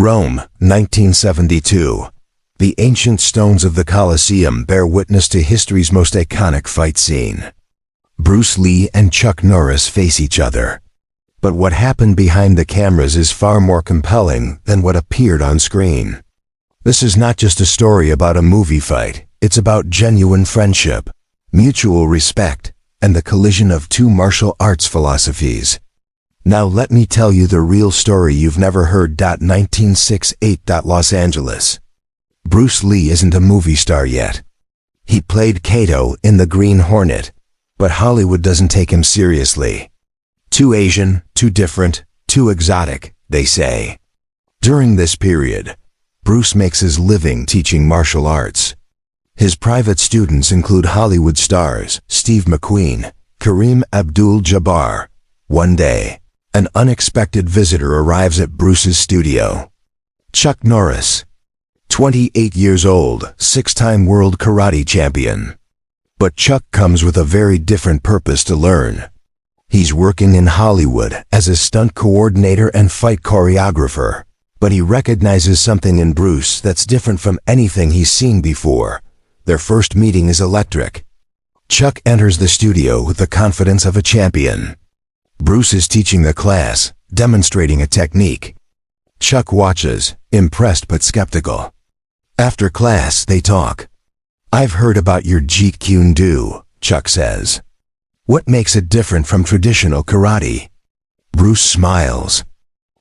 Rome, 1972. The ancient stones of the Colosseum bear witness to history's most iconic fight scene. Bruce Lee and Chuck Norris face each other. But what happened behind the cameras is far more compelling than what appeared on screen. This is not just a story about a movie fight, it's about genuine friendship, mutual respect, and the collision of two martial arts philosophies. Now let me tell you the real story you've never heard. 1968. Los Angeles. Bruce Lee isn't a movie star yet. He played Kato in The Green Hornet, but Hollywood doesn't take him seriously. Too Asian, too different, too exotic, they say. During this period, Bruce makes his living teaching martial arts. His private students include Hollywood stars Steve McQueen, Kareem Abdul-Jabbar. One day, an unexpected visitor arrives at Bruce's studio. Chuck Norris, 28 years old, six-time world karate champion. But Chuck comes with a very different purpose to learn. He's working in Hollywood as a stunt coordinator and fight choreographer, but he recognizes something in Bruce that's different from anything he's seen before. Their first meeting is electric. Chuck enters the studio with the confidence of a champion. Bruce is teaching the class, demonstrating a technique. Chuck watches, impressed but skeptical. After class, they talk. "I've heard about your Jeet Kune Do," Chuck says. "What makes it different from traditional karate?" Bruce smiles.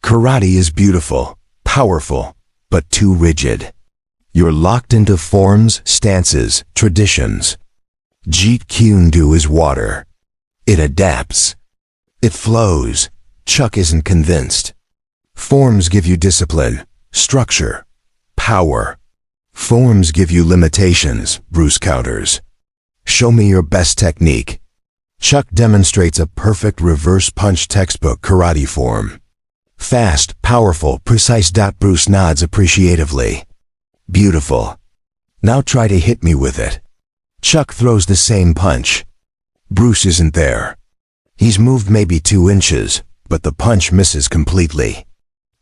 "Karate is beautiful, powerful, but too rigid. You're locked into forms, stances, traditions. Jeet Kune Do is water. It adapts. It flows." Chuck isn't convinced. "Forms give you discipline, structure, power. Forms give you limitations," Bruce counters. "Show me your best technique." Chuck demonstrates a perfect reverse punch textbook karate form. Fast, powerful, precise. Bruce nods appreciatively. "Beautiful. Now try to hit me with it." Chuck throws the same punch. Bruce isn't there. He's moved maybe 2 inches, but the punch misses completely.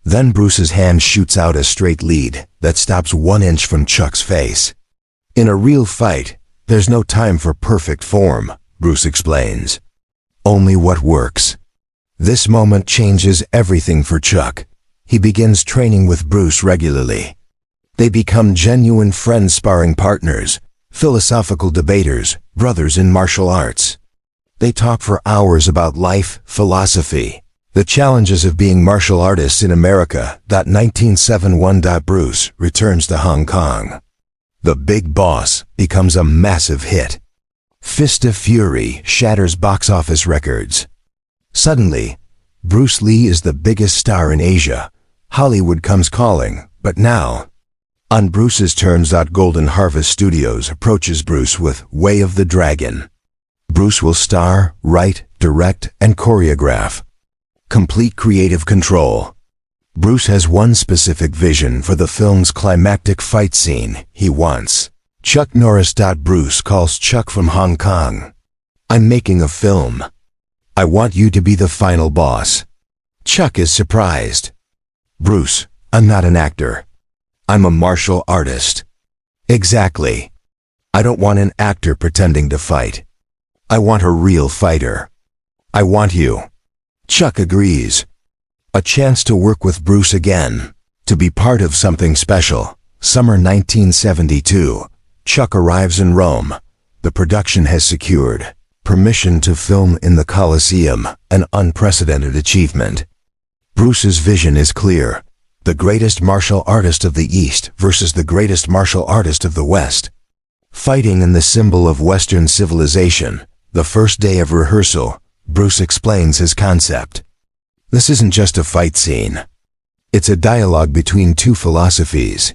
Then Bruce's hand shoots out a straight lead that stops 1 inch from Chuck's face. "In a real fight, there's no time for perfect form," Bruce explains. "Only what works." This moment changes everything for Chuck. He begins training with Bruce regularly. They become genuine friends, sparring partners, philosophical debaters, brothers in martial arts. They talk for hours about life, philosophy, the challenges of being martial artists in America. 1971. Bruce returns to Hong Kong. The Big Boss becomes a massive hit. Fist of Fury shatters box office records. Suddenly, Bruce Lee is the biggest star in Asia. Hollywood comes calling, but now, on Bruce's terms. Golden Harvest Studios approaches Bruce with Way of the Dragon. Bruce will star, write, direct, and choreograph. Complete creative control. Bruce has one specific vision for the film's climactic fight scene. He wants Chuck Norris. Bruce calls Chuck from Hong Kong. "I'm making a film. I want you to be the final boss." Chuck is surprised. "Bruce, I'm not an actor. I'm a martial artist." "Exactly. I don't want an actor pretending to fight. I want a real fighter. I want you." Chuck agrees. A chance to work with Bruce again, to be part of something special. Summer 1972. Chuck arrives in Rome. The production has secured permission to film in the Colosseum, an unprecedented achievement. Bruce's vision is clear. The greatest martial artist of the East versus the greatest martial artist of the West. Fighting in the symbol of Western civilization. The first day of rehearsal, Bruce explains his concept. "This isn't just a fight scene. It's a dialogue between two philosophies.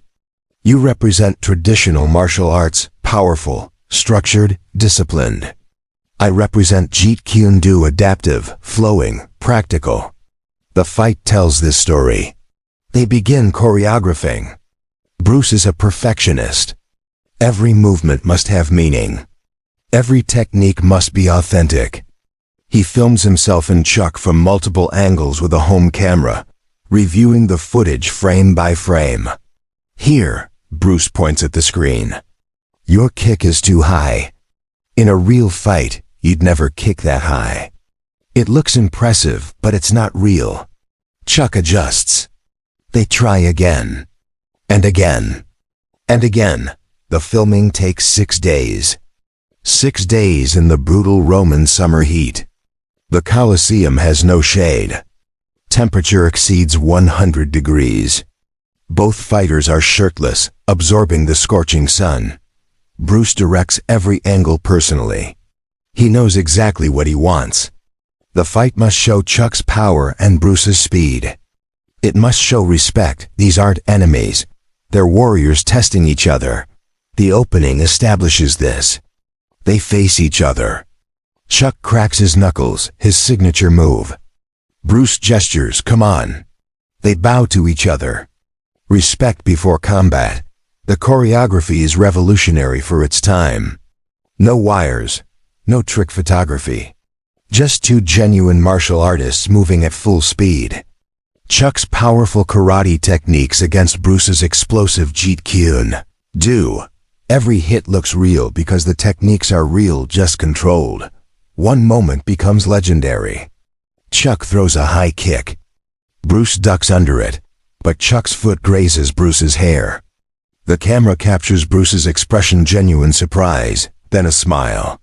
You represent traditional martial arts, powerful, structured, disciplined. I represent Jeet Kune Do, adaptive, flowing, practical. The fight tells this story." They begin choreographing. Bruce is a perfectionist. Every movement must have meaning. Every technique must be authentic. He films himself and Chuck from multiple angles with a home camera, reviewing the footage frame by frame. "Here," Bruce points at the screen. "Your kick is too high. In a real fight, you'd never kick that high. It looks impressive, but it's not real." Chuck adjusts. They try again. And again. And again. The filming takes 6 days. 6 days in the brutal Roman summer heat. The Colosseum has no shade. Temperature exceeds 100 degrees. Both fighters are shirtless, absorbing the scorching sun. Bruce directs every angle personally. He knows exactly what he wants. The fight must show Chuck's power and Bruce's speed. It must show respect. These aren't enemies. They're warriors testing each other. The opening establishes this. They face each other. Chuck cracks his knuckles, his signature move. Bruce gestures, "Come on." They bow to each other. Respect before combat. The choreography is revolutionary for its time. No wires, no trick photography. Just two genuine martial artists moving at full speed. Chuck's powerful karate techniques against Bruce's explosive Jeet Kune. Every hit looks real because the techniques are real, just controlled. One moment becomes legendary. Chuck throws a high kick. Bruce ducks under it, but Chuck's foot grazes Bruce's hair. The camera captures Bruce's expression, genuine surprise, then a smile.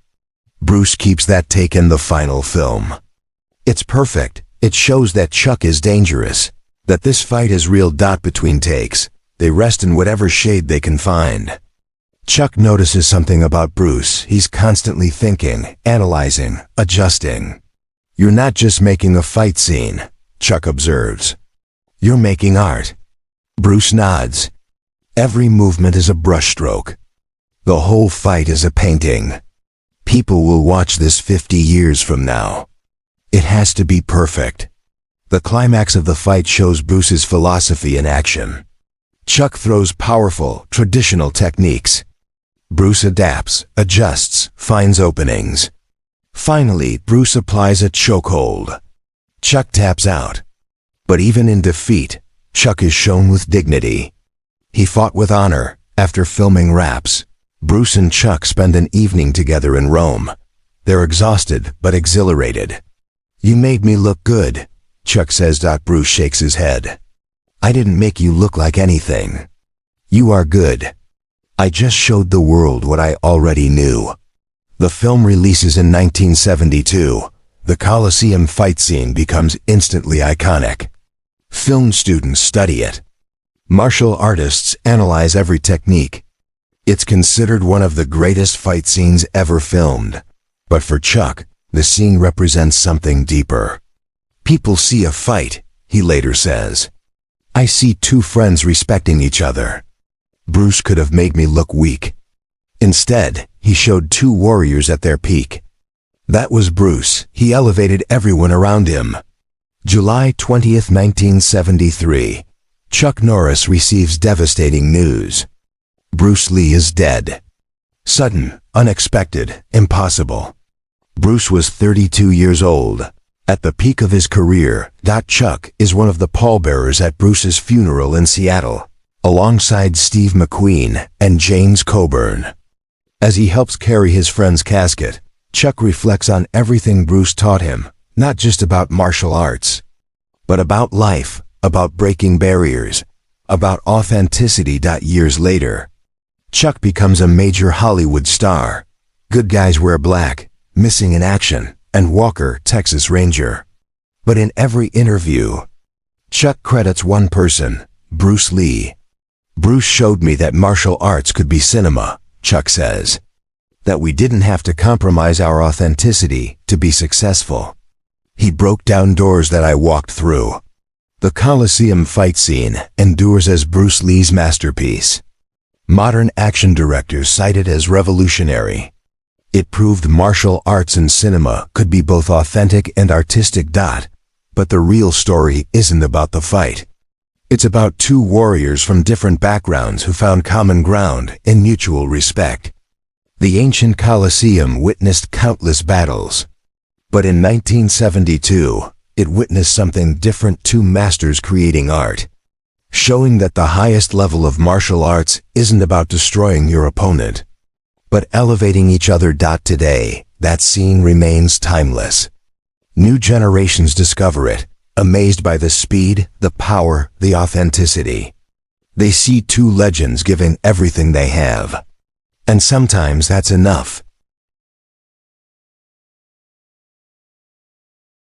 Bruce keeps that take in the final film. It's perfect. It shows that Chuck is dangerous, that this fight is real. Between takes, they rest in whatever shade they can find. Chuck notices something about Bruce. He's constantly thinking, analyzing, adjusting. "You're not just making a fight scene," Chuck observes. "You're making art." Bruce nods. Every movement is a brushstroke. The whole fight is a painting. People will watch this 50 years from now. It has to be perfect. The climax of the fight shows Bruce's philosophy in action. Chuck throws powerful, traditional techniques. Bruce adapts, adjusts, finds openings. Finally, Bruce applies a chokehold. Chuck taps out. But even in defeat, Chuck is shown with dignity. He fought with honor. After filming wraps, Bruce and Chuck spend an evening together in Rome. They're exhausted but exhilarated. "You made me look good," Chuck says. Bruce shakes his head. "I didn't make you look like anything. You are good. I just showed the world what I already knew." The film releases in 1972. The Colosseum fight scene becomes instantly iconic. Film students study it. Martial artists analyze every technique. It's considered one of the greatest fight scenes ever filmed. But for Chuck, the scene represents something deeper. "People see a fight," he later says. "I see two friends respecting each other. Bruce could have made me look weak. Instead, he showed two warriors at their peak. That was Bruce. He elevated everyone around him." July 20th, 1973. Chuck Norris receives devastating news. Bruce Lee is dead. Sudden, unexpected, impossible. Bruce was 32 years old. At the peak of his career, Chuck is one of the pallbearers at Bruce's funeral in Seattle, alongside Steve McQueen and James Coburn. As he helps carry his friend's casket, Chuck reflects on everything Bruce taught him, not just about martial arts, but about life, about breaking barriers, about authenticity. Years later, Chuck becomes a major Hollywood star. Good Guys Wear Black, Missing in Action, and Walker, Texas Ranger. But in every interview, Chuck credits one person, Bruce Lee. "Bruce showed me that martial arts could be cinema," Chuck says. "That we didn't have to compromise our authenticity to be successful. He broke down doors that I walked through." The Colosseum fight scene endures as Bruce Lee's masterpiece. Modern action directors cite it as revolutionary. It proved martial arts and cinema could be both authentic and artistic. But the real story isn't about the fight. It's about two warriors from different backgrounds who found common ground in mutual respect. The ancient Colosseum witnessed countless battles. But in 1972, it witnessed something different: two masters creating art, showing that the highest level of martial arts isn't about destroying your opponent, but elevating each other. Today, that scene remains timeless. New generations discover it, amazed by the speed, the power, the authenticity. They see two legends giving everything they have. And sometimes that's enough.